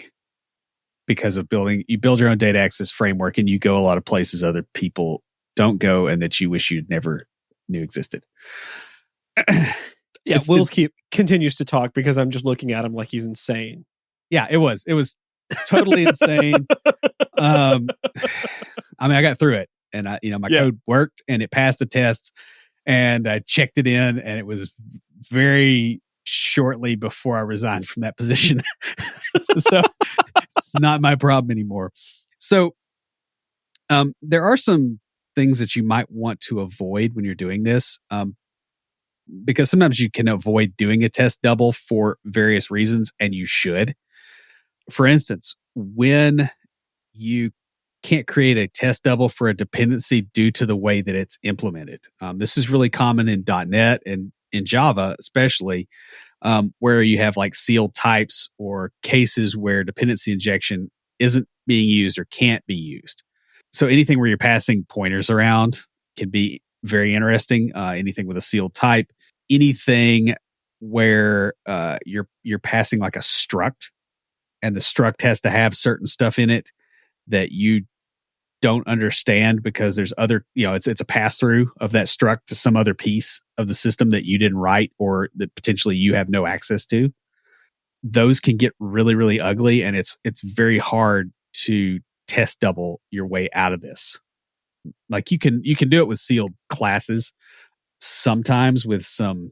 Because of you build your own data access framework and you go a lot of places other people don't go and that you wish you'd never knew existed. Yeah, Will continues to talk because I'm just looking at him like he's insane. Yeah, it was totally insane. I mean, I got through it, and my code worked, and it passed the tests, and I checked it in, and it was very shortly before I resigned from that position. So it's not my problem anymore. So there are some things that you might want to avoid when you're doing this. Because sometimes you can avoid doing a test double for various reasons, and you should. For instance, when you can't create a test double for a dependency due to the way that it's implemented. This is really common in .NET and in Java, especially, where you have like sealed types or cases where dependency injection isn't being used or can't be used. So anything where you're passing pointers around can be very interesting. Anything with a sealed type. Anything where you're passing like a struct, and the struct has to have certain stuff in it that you don't understand because there's other, it's a pass through of that struct to some other piece of the system that you didn't write or that potentially you have no access to. Those can get really, really ugly, and it's very hard to test double your way out of this. Like you can do it with sealed classes, sometimes with some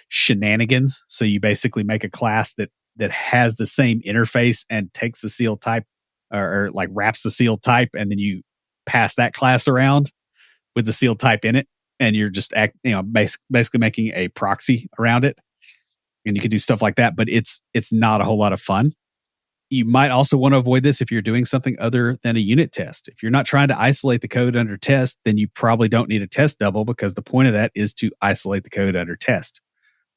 shenanigans. So you basically make a class that has the same interface and takes the sealed type or like wraps the sealed type, and then you pass that class around with the sealed type in it, and you're just basically making a proxy around it. And you can do stuff like that, but it's not a whole lot of fun. You might also want to avoid this if you're doing something other than a unit test. If you're not trying to isolate the code under test, then you probably don't need a test double, because the point of that is to isolate the code under test.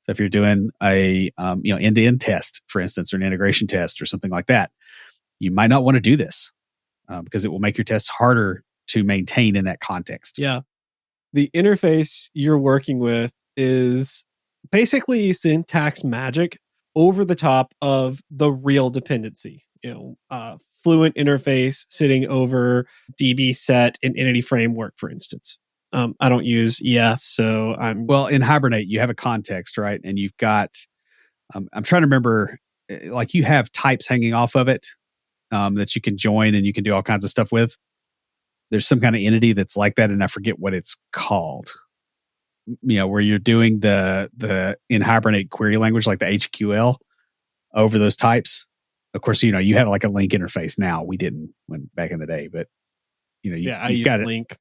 So if you're doing a end-to-end test, for instance, or an integration test or something like that, you might not want to do this because it will make your tests harder to maintain in that context. Yeah. The interface you're working with is basically syntax magic over the top of the real dependency. Fluent interface sitting over DB set and entity framework, for instance. I don't use EF, so in Hibernate, you have a context, right? And you've got, I'm trying to remember, like you have types hanging off of it that you can join and you can do all kinds of stuff with. There's some kind of entity that's like that, and I forget what it's called. Where you're doing the in Hibernate query language, like the HQL over those types. Of course, you have like a link interface now. We didn't when back in the day, but I got link.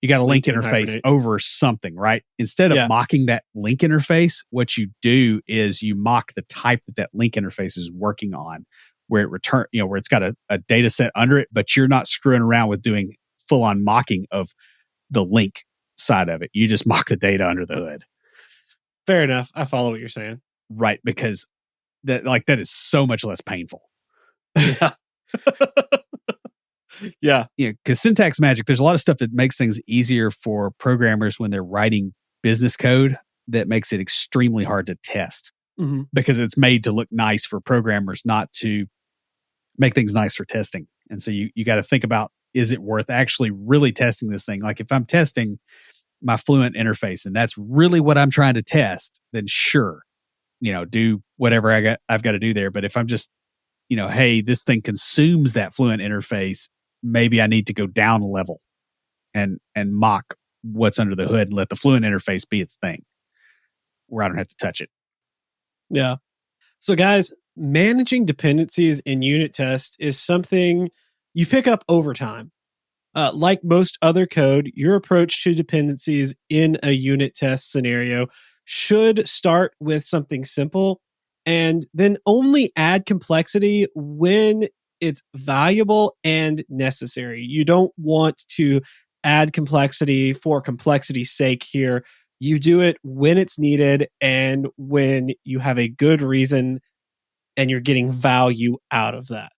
You got a link interface over something, right? Instead of mocking that link interface, what you do is you mock the type that link interface is working on, where it where it's got a data set under it, but you're not screwing around with doing full on mocking of the link side of it. You just mock the data under the hood. Fair enough. I follow what you're saying. Right. Because that is so much less painful. Yeah. Yeah. Because syntax magic, there's a lot of stuff that makes things easier for programmers when they're writing business code that makes it extremely hard to test because it's made to look nice for programmers, not to make things nice for testing. And so you got to think about, is it worth actually really testing this thing? Like if I'm testing my Fluent interface and that's really what I'm trying to test, then sure, do whatever I've got to do there. But if I'm just, hey, this thing consumes that Fluent interface, maybe I need to go down a level and mock what's under the hood and let the Fluent interface be its thing where I don't have to touch it. Yeah. So guys, managing dependencies in unit test is something you pick up over time. Like most other code, your approach to dependencies in a unit test scenario should start with something simple and then only add complexity when it's valuable and necessary. You don't want to add complexity for complexity's sake here. You do it when it's needed and when you have a good reason and you're getting value out of that.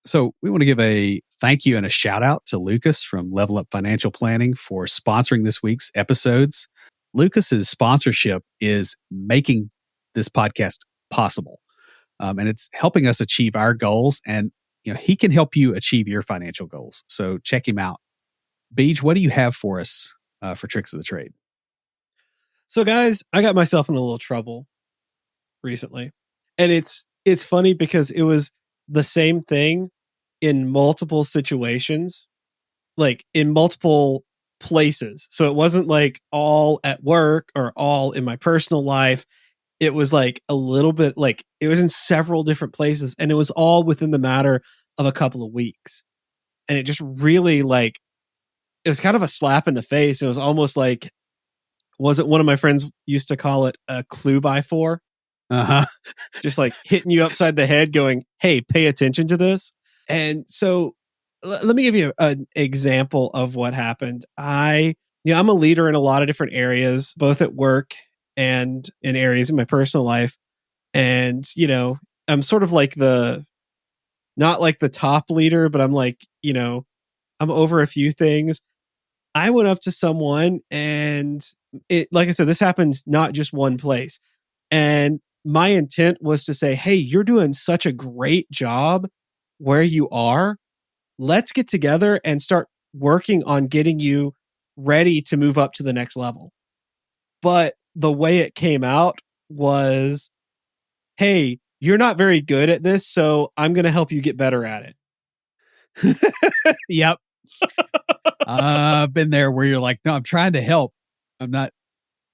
So we want to give a thank you and a shout out to Lucas from Level Up Financial Planning for sponsoring this week's episodes. Lucas's sponsorship is making this podcast possible, and it's helping us achieve our goals. And he can help you achieve your financial goals. So check him out. Beej, what do you have for us for Tricks of the Trade? So, guys, I got myself in a little trouble recently, and it's funny because it was the same thing in multiple situations, like in multiple places. So it wasn't like all at work or all in my personal life. It was like a little bit like it was in several different places, and it was all within the matter of a couple of weeks. And it just really like it was kind of a slap in the face. It was almost like, wasn't one of my friends used to call it a clue by four? Uh-huh. Just like hitting you upside the head going, hey, pay attention to this. And so let me give you an example of what happened. I'm a leader in a lot of different areas, both at work and in areas in my personal life. And, I'm sort of like not like the top leader, but I'm like, I'm over a few things. I went up to someone and like I said, this happened not just one place. And my intent was to say, hey, you're doing such a great job where you are. Let's get together and start working on getting you ready to move up to the next level. But the way it came out was, hey, you're not very good at this, so I'm going to help you get better at it. Yep. I've been there where you're like, no, I'm trying to help. I'm not.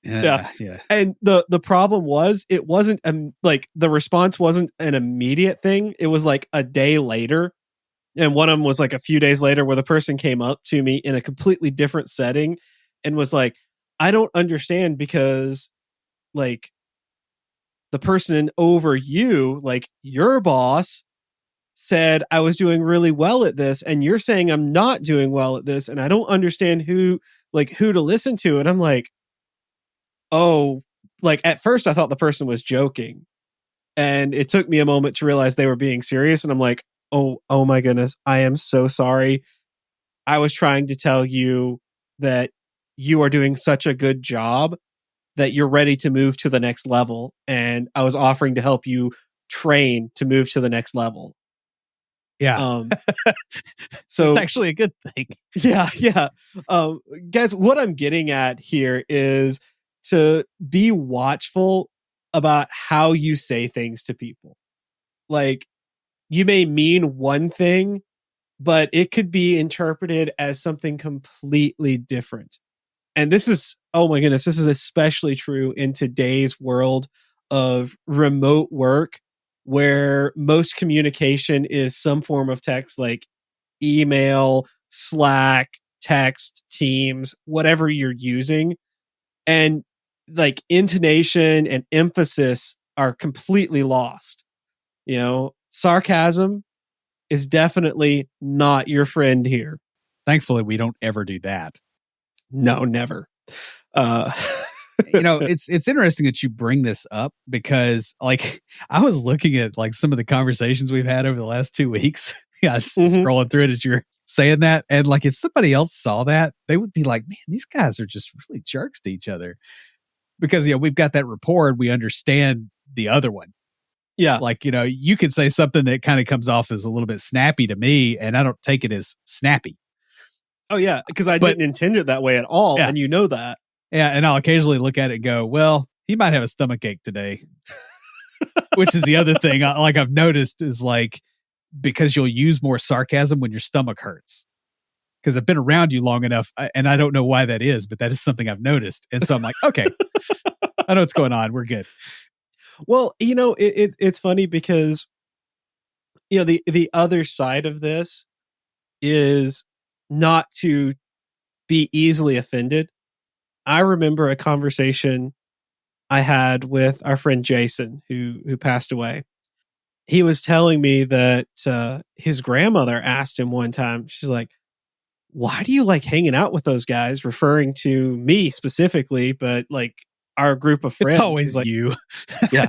Yeah. And the problem was it wasn't like the response wasn't an immediate thing. It was like a day later. And one of them was like a few days later where the person came up to me in a completely different setting and was like, I don't understand because like the person over you, like your boss said I was doing really well at this and you're saying I'm not doing well at this and I don't understand who to listen to. And I'm like, oh, like at first I thought the person was joking. And it took me a moment to realize they were being serious. And I'm like, oh my goodness, I am so sorry. I was trying to tell you that you are doing such a good job that you're ready to move to the next level. And I was offering to help you train to move to the next level. Yeah. So it's actually a good thing. Yeah. Guys, what I'm getting at here is to be watchful about how you say things to people. Like, you may mean one thing, but it could be interpreted as something completely different. And this is, oh my goodness, this is especially true in today's world of remote work, where most communication is some form of text like email, Slack, text, Teams, whatever you're using. And like intonation and emphasis are completely lost. Sarcasm is definitely not your friend here. Thankfully, we don't ever do that. No, never. It's interesting that you bring this up because like I was looking at like some of the conversations we've had over the last 2 weeks. I was scrolling through it as you're saying that. And like if somebody else saw that, they would be like, man, these guys are just really jerks to each other. Because we've got that rapport and we understand the other one. Yeah. Like, you could say something that kind of comes off as a little bit snappy to me, and I don't take it as snappy. Oh, yeah, because I didn't intend it that way at all, and you know that. Yeah, and I'll occasionally look at it and go, well, he might have a stomachache today. Which is the other thing I've noticed is like, because you'll use more sarcasm when your stomach hurts. Because I've been around you long enough, and I don't know why that is, but that is something I've noticed. And so I'm like, okay, I know what's going on. We're good. Well, it's funny because, the other side of this is not to be easily offended. I remember a conversation I had with our friend Jason, who passed away. He was telling me that his grandmother asked him one time, she's like, why do you like hanging out with those guys? Referring to me specifically, but like our group of friends. It's always like, you. Yeah.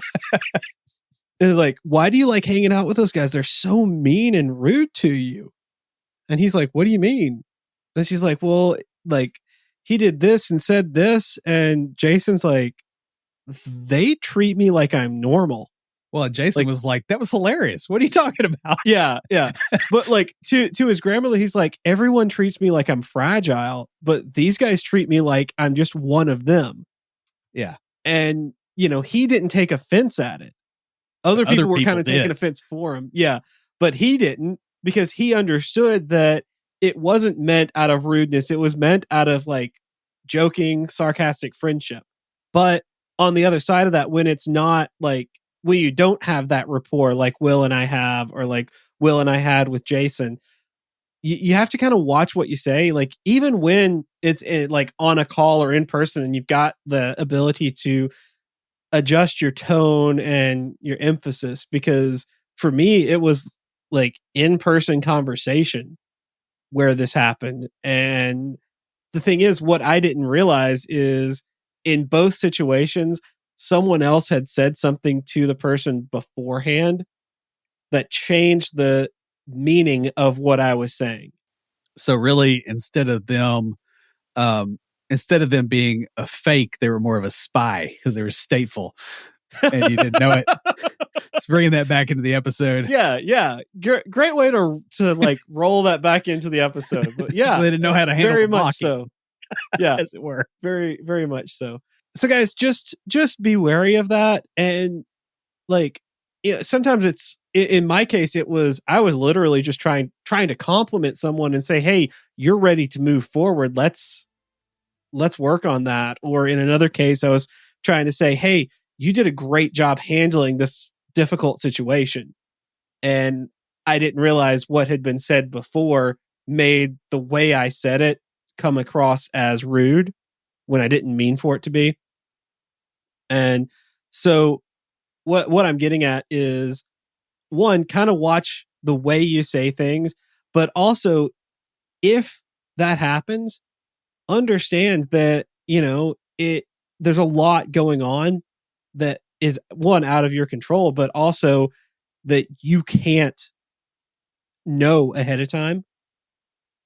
And like, why do you like hanging out with those guys? They're so mean and rude to you. And he's like, what do you mean? And she's like, well, like he did this and said this. And Jason's like, they treat me like I'm normal. Well, Jason was like, that was hilarious. What are you talking about? Yeah. But like to his grandmother, he's like, everyone treats me like I'm fragile, but these guys treat me like I'm just one of them. Yeah. And, he didn't take offense at it. Other people were kind of taking offense for him. Yeah. But he didn't, because he understood that it wasn't meant out of rudeness. It was meant out of like joking, sarcastic friendship. But on the other side of that, when it's not like, when you don't have that rapport like Will and I have, or like Will and I had with Jason, you have to kind of watch what you say. Like even when it's like on a call or in person and you've got the ability to adjust your tone and your emphasis, because for me, it was like in-person conversation where this happened. And the thing is, what I didn't realize is in both situations, someone else had said something to the person beforehand that changed the meaning of what I was saying. So really, instead of them being a fake, they were more of a spy because they were stateful and you didn't know it. It's bringing that back into the episode. Yeah. Great way to like roll that back into the episode. But yeah, so they didn't know how to handle very the much mocking. so. Yeah, as it were. Very, very much so. So guys, just be wary of that. And like, sometimes it's, in my case, I was literally just trying to compliment someone and say, hey, you're ready to move forward. Let's work on that. Or in another case, I was trying to say, hey, you did a great job handling this difficult situation. And I didn't realize what had been said before made the way I said it come across as rude when I didn't mean for it to be. And so what I'm getting at is, one, kind of watch the way you say things, but also if that happens, understand that, there's a lot going on that is, one, out of your control, but also that you can't know ahead of time.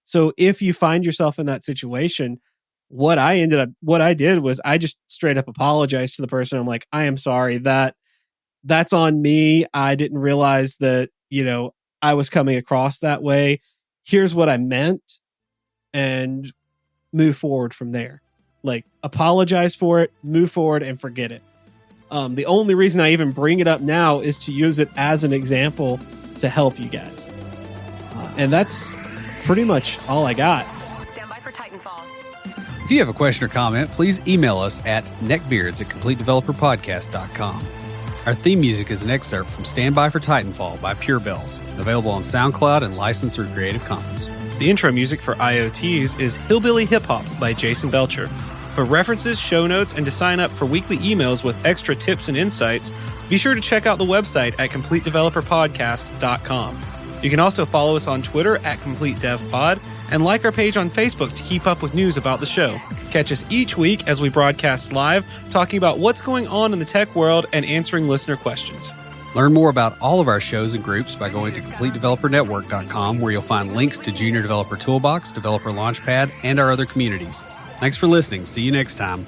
So if you find yourself in that situation, what I did was I just straight up apologized to the person. I'm like, I am sorry, that's on me. I didn't realize that, I was coming across that way. Here's what I meant, and move forward from there. Like, apologize for it, move forward, and forget it. The only reason I even bring it up now is to use it as an example to help you guys. And that's pretty much all I got. Stand by for Titanfall. If you have a question or comment, please email us at neckbeards@CompleteDeveloperPodcast.com. Our theme music is an excerpt from Stand By for Titanfall by Pure Bells, available on SoundCloud and licensed through Creative Commons. The intro music for IoTs is Hillbilly Hip Hop by Jason Belcher. For references, show notes, and to sign up for weekly emails with extra tips and insights, be sure to check out the website at CompleteDeveloperPodcast.com. You can also follow us on Twitter at CompleteDevPod and like our page on Facebook to keep up with news about the show. Catch us each week as we broadcast live, talking about what's going on in the tech world and answering listener questions. Learn more about all of our shows and groups by going to CompleteDeveloperNetwork.com, where you'll find links to Junior Developer Toolbox, Developer Launchpad, and our other communities. Thanks for listening. See you next time.